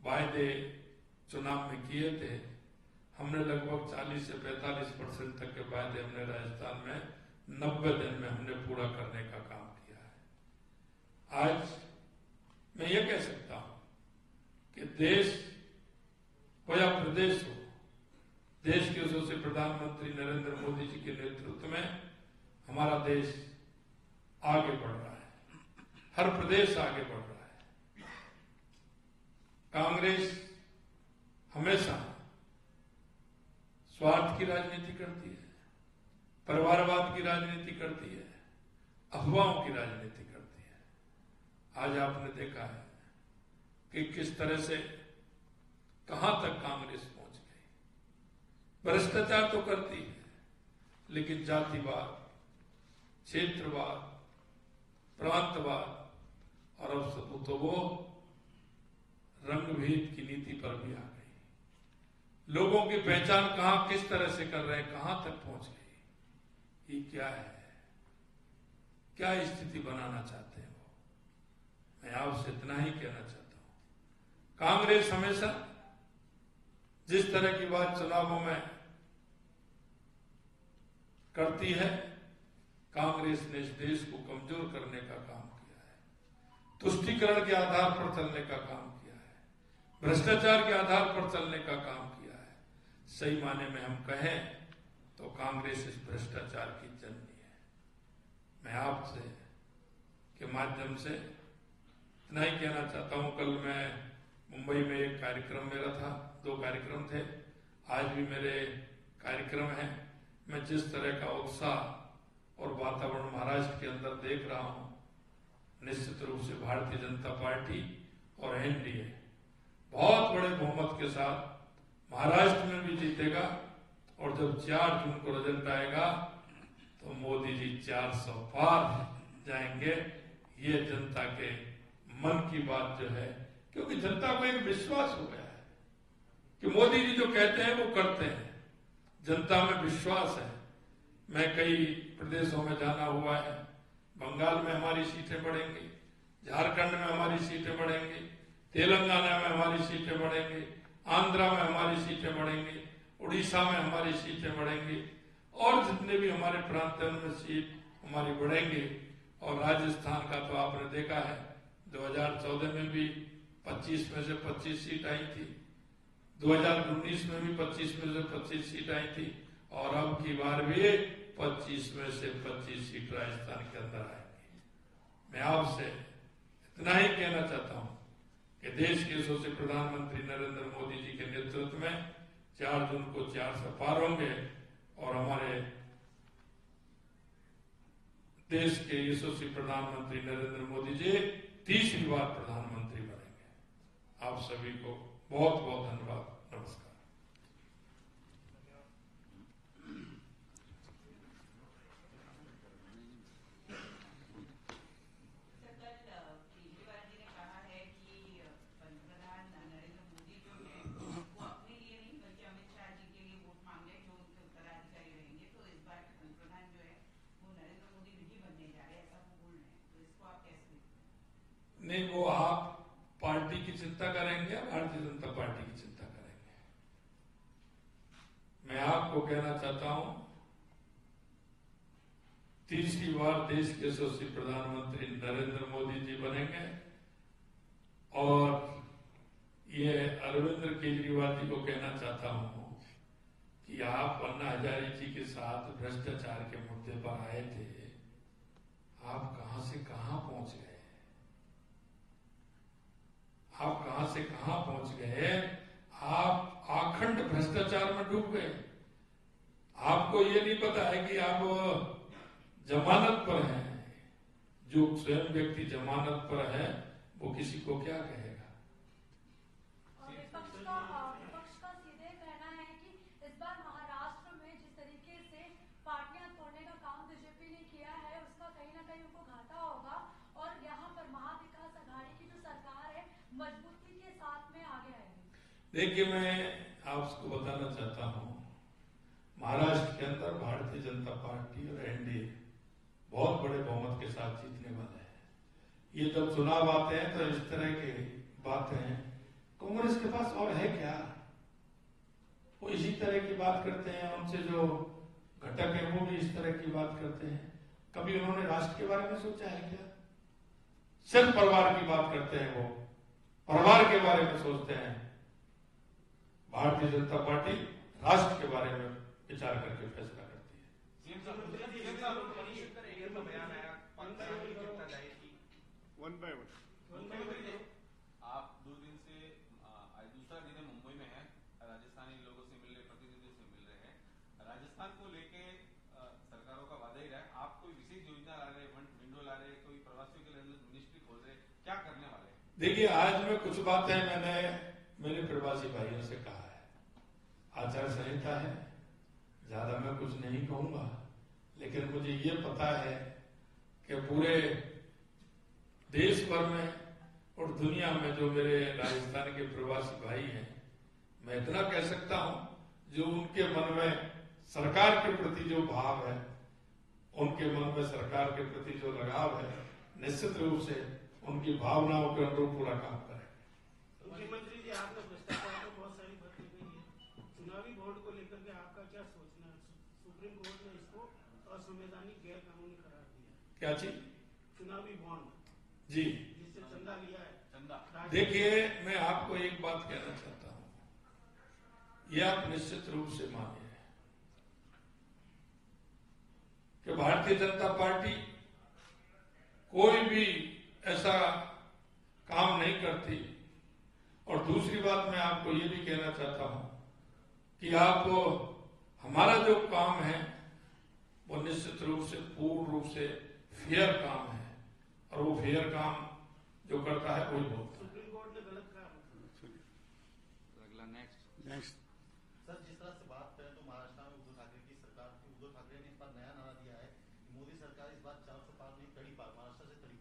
वायदे चुनाव में किए थे, हमने लगभग 40 से 45% तक के वायदे हमने राजस्थान में 90 दिन में हमने पूरा करने का काम किया है। आज मैं ये कह सकता हूं कि देश हो या प्रदेश हो, देश के यशस्वी प्रधानमंत्री नरेंद्र मोदी जी के नेतृत्व में हमारा देश आगे बढ़ रहा है, हर प्रदेश आगे बढ़ रहा है। कांग्रेस हमेशा स्वार्थ की राजनीति करती है, परिवारवाद की राजनीति करती है, अफवाहों की राजनीति करती है। आज आपने देखा है कि किस तरह से कहां तक कांग्रेस पहुंच गई। भ्रष्टाचार तो करती है, लेकिन जातिवाद, क्षेत्रवाद, प्रांतवाद और अब तो वो रंगभेद की नीति पर भी आ गई। लोगों की पहचान कहां किस तरह से कर रहे हैं, कहां तक पहुंच गई। ये क्या है, क्या स्थिति बनाना चाहते हैं वो। मैं आपसे इतना ही कहना चाहता हूं, कांग्रेस हमेशा जिस तरह की बात चुनावों में करती है, कांग्रेस ने इस देश को कमजोर करने का काम किया है, तुष्टीकरण के आधार पर चलने का काम किया है, भ्रष्टाचार के आधार पर चलने का काम किया है। सही माने में हम कहें तो कांग्रेस इस भ्रष्टाचार की जननी है। मैं आपसे के माध्यम से इतना ही कहना चाहता हूं, कल मैं मुंबई में एक कार्यक्रम मेरा था, 2 कार्यक्रम थे, आज भी मेरे कार्यक्रम है। मैं जिस तरह का उत्साह और वातावरण महाराष्ट्र के अंदर देख रहा हूं, निश्चित रूप से भारतीय जनता पार्टी और एनडीए बहुत बड़े बहुमत के साथ महाराष्ट्र में भी जीतेगा। और जब 4 जून को रिजल्ट आएगा तो मोदी जी 400 पार जाएंगे। ये जनता के मन की बात जो है, क्योंकि जनता को एक विश्वास हो गया है कि मोदी जी जो कहते हैं वो करते हैं। जनता में विश्वास है। मैं कई प्रदेशों में जाना हुआ है, बंगाल में हमारी सीटें बढ़ेंगी, झारखंड में हमारी सीटें बढ़ेंगी, तेलंगाना में हमारी सीटें बढ़ेंगी, आंध्रा में हमारी सीटें बढ़ेंगी, उड़ीसा में हमारी सीटें बढ़ेंगी और जितने भी हमारे प्रांत हैं उनमें सीट हमारी बढ़ेंगी। और राजस्थान का तो आपने देखा है, 2014 में भी 25 में से 25 सीट आई थी, 2019 में भी 25 में से 25 सीट आई थी और अब की बार भी 25 में से 25 सीट राजस्थान के अंदर आएंगी। मैं आपसे इतना ही कहना चाहता हूं कि देश के यशस्वी प्रधानमंत्री नरेंद्र मोदी जी के नेतृत्व में 4 जून को 400 पार होंगे और हमारे देश के यशस्वी प्रधानमंत्री नरेंद्र मोदी जी तीसरी बार प्रधानमंत्री बनेंगे। आप सभी को बहुत बहुत धन्यवाद। नमस्कार। नहीं, वो आप पार्टी की चिंता करेंगे या भारतीय जनता पार्टी की चिंता करेंगे। मैं आपको कहना चाहता हूं, तीसरी बार देश के यशस्वी प्रधानमंत्री नरेंद्र मोदी जी बनेंगे और ये अरविंद केजरीवाल जी को कहना चाहता हूं कि आप अन्ना हजारे जी के साथ भ्रष्टाचार के मुद्दे पर आए थे, आप कहां से कहां पहुंच गए, आप कहां से कहां पहुंच गए। आप आखंड भ्रष्टाचार में डूब गए। आपको ये नहीं पता है कि आप जमानत पर हैं। जो स्वयं व्यक्ति जमानत पर है वो किसी को क्या कहेगा। विपक्ष का सीधे कहना है कि इस बार महाराष्ट्र में जिस तरीके से पार्टियां तोड़ने का काम बीजेपी ने किया है, उसका कहीं ना कहीं उनको घाटा होगा और यहाँ पर महाविकास आघाड़ी की जो सरकार है मजबूती के साथ में आगे आएगी। देखिए, मैं आपको बताना चाहता हूं, महाराष्ट्र के अंदर भारतीय जनता पार्टी और एनडीए बहुत बड़े बहुमत के साथ जीतने वाले हैं। ये जब चुनाव आते हैं तो इस तरह की बातें कांग्रेस के पास और है क्या? वो इसी तरह की बात करते हैं, उनसे जो घटक है वो भी इस तरह की बात करते हैं। कभी उन्होंने राष्ट्र के बारे में सोचा है क्या? सिर्फ परिवार की बात करते हैं, वो परिवार के बारे में सोचते हैं। भारतीय जनता पार्टी राष्ट्र के बारे में विचार करके फैसला करती है। One by one. आप 2 दिन से आज दूसरा दिन है, मुंबई में है, राजस्थानी लोगों से मिल रहे, प्रतिनिधियों से मिल रहे हैं। राजस्थान को लेके सरकारों का वादा ही रहा है, आप कोई विशेष योजना ला रहे, विंडो ला रहे, कोई प्रवासियों के लिए मिनिस्ट्री खोल रहे, क्या करने वाले हैं? देखिए, आज में कुछ बातें मैंने मेरे प्रवासी भाइयों से कहा है। आचार संहिता है, ज्यादा मैं कुछ नहीं कहूंगा, लेकिन मुझे ये पता है कि पूरे देश भर में और दुनिया में जो मेरे राजस्थान के प्रवासी भाई हैं, मैं इतना कह सकता हूं, जो उनके मन में सरकार के प्रति जो भाव है, उनके मन में सरकार के प्रति जो लगाव है, निश्चित रूप से उनकी भावनाओं के अनुरूप पूरा काम करें। मुख्यमंत्री जी, आपने भ्रष्टाचार पर बहुत सारी बात की गई है, चुनावी बॉन्ड को लेकर के आपका क्या सोचना है? सुप्रीम कोर्ट ने इसको असंवैधानिक गैर कानूनी करार दिया। क्या चीज? चुनावी बॉन्ड जी, जिससे चंदा लिया है। चंदा, देखिए, मैं आपको एक बात कहना चाहता हूं, यह आप निश्चित रूप से मानिए कि भारतीय जनता पार्टी कोई भी ऐसा काम नहीं करती। और दूसरी बात मैं आपको ये भी कहना चाहता हूं कि आप हमारा जो काम है वो निश्चित रूप से पूर्ण रूप से फेयर काम है, और वो फेयर काम जो करता है वही बोलता है। सुप्रीम कोर्ट ने गलत कहा। अगला नेक्स्ट सर, जिस तरह से बात करें तो महाराष्ट्र में उद्धव ठाकरे की सरकार, उद्धव ठाकरे ने इस बार नया नारा दिया है कि मोदी सरकार इस बार 400 पार नहीं, 30 पार, महाराष्ट्र से 30